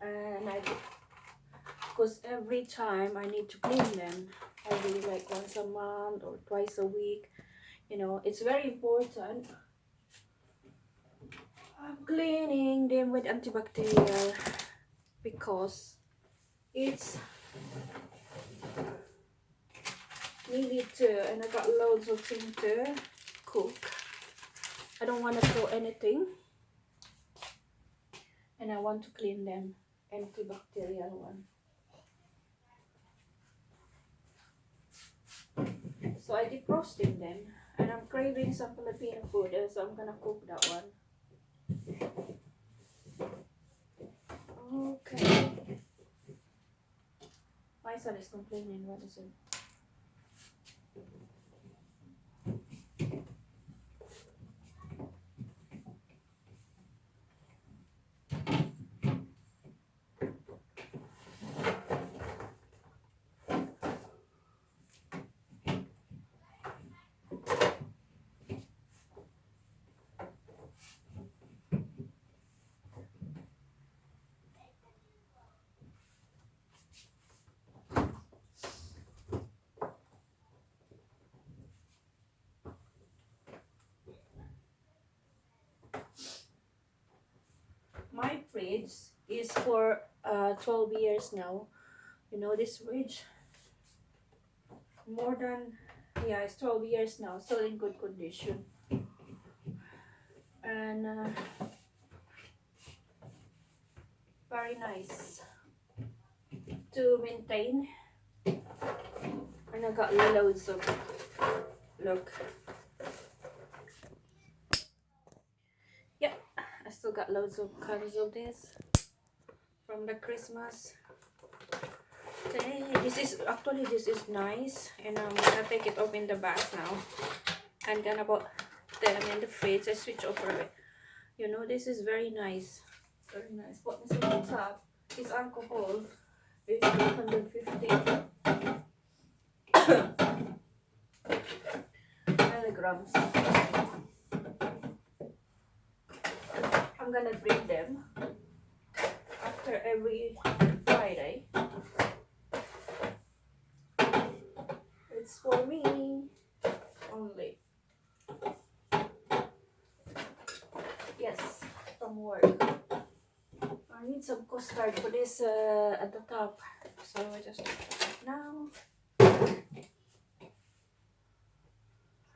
and because every time I need to clean them, every like once a month or twice a week. You know, it's very important. I'm cleaning them with antibacterial because it's needed to, and I got loads of things to cook. I don't want to throw anything, and I want to clean them. Antibacterial one. So I defrosting them, and I'm craving some Filipino food, so I'm gonna cook that one. Okay. My son is complaining. What is it? My fridge is for 12 years now. You know this fridge? More than, yeah, it's 12 years now, still in good condition. And very nice to maintain. And I got loads of, look. Yeah, I still got loads of cans of this from the Christmas. This is nice, and I'm gonna take it off in the bag now. I'm gonna put them in the fridge. I switch over it. You know, this is very nice. Very nice. What is on top? This alcohol is 250 milligrams. I'm gonna drink them after every Friday. It's for me only. Yes, from work. I need some custard for this at the top, so I just do that now.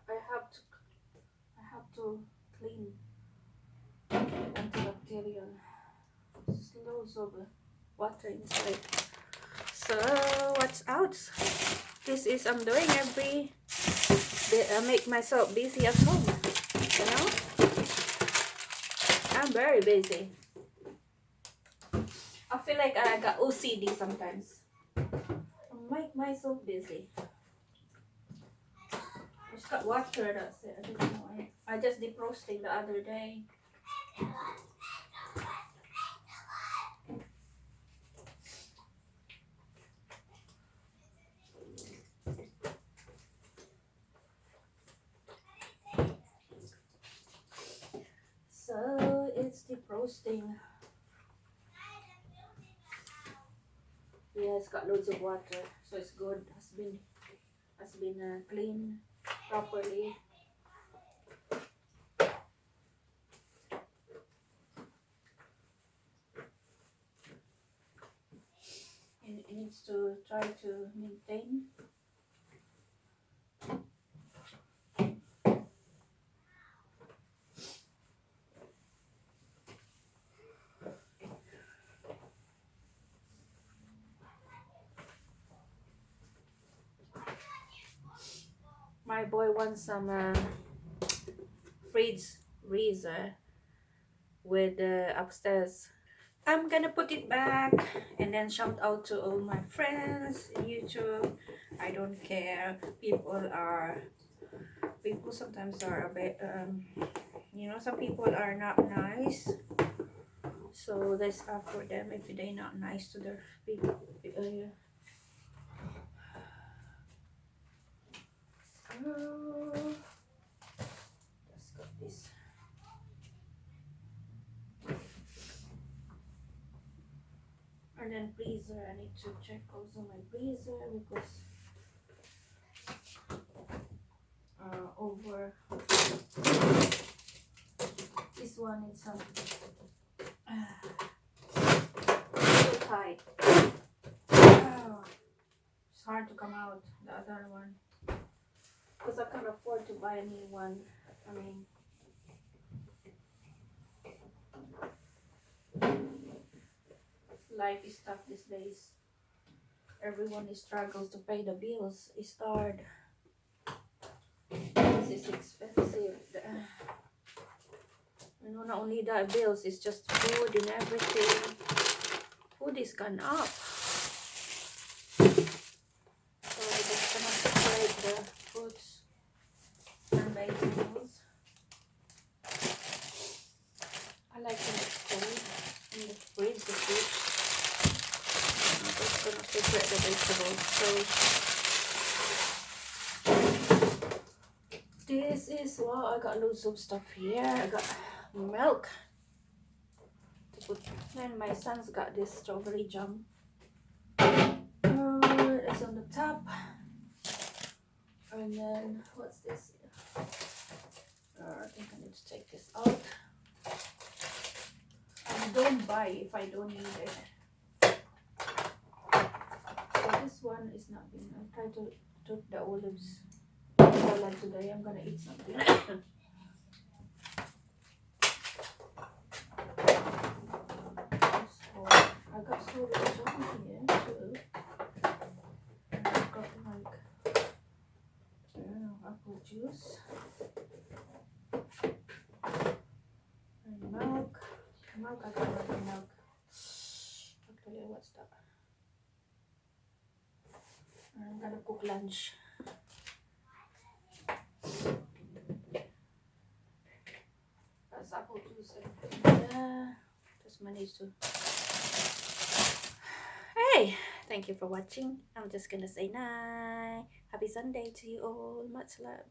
I have to clean antibacterial. There's loads of water inside. So what's out? This is I'm doing every day. I make myself busy at home. You know, I'm very busy. I feel like I got OCD sometimes. I make myself busy. I just got water. That's it. I don't know. I just defrosting the other day. So it's defrosting. Yeah, it's got loads of water, so it's good. Has been cleaned properly. And it needs to try to maintain. My boy wants some fridge freezer with upstairs. I'm gonna put it back and then shout out to all my friends in YouTube. I don't care. People sometimes are a bit you know, some people are not nice. So that's up for them if they not nice to their people. Just got this. And then freezer, I need to check also my freezer because over this one is some too tight. It's hard to come out the other one because I can't afford to buy a new one. I mean, life is tough these days. Everyone struggles to pay the bills. It's hard. This is expensive. You know, not only that, bills, it's just food and everything. Food is gone up. So I just gonna separate the fruits and vegetables. I like when it's cold in the fridge, the fruit. I'm just gonna separate the vegetables. So this is, well, I got loads of stuff here. I got milk to put. Then my son's got this strawberry jam. It's on the top. And then what's this? I think I need to take this out. And don't buy if I don't need it. So this one is not being. I try to cook the olives salad today. I'm gonna eat something. So I got strawberry jam here too. And I got like apple juice and milk. Milk, I got like milk. Actually, what's that? I'm gonna cook lunch. That's apple juice. Just managed to. Hey, thank you for watching. I'm just gonna say night. Happy Sunday to you all. Much love.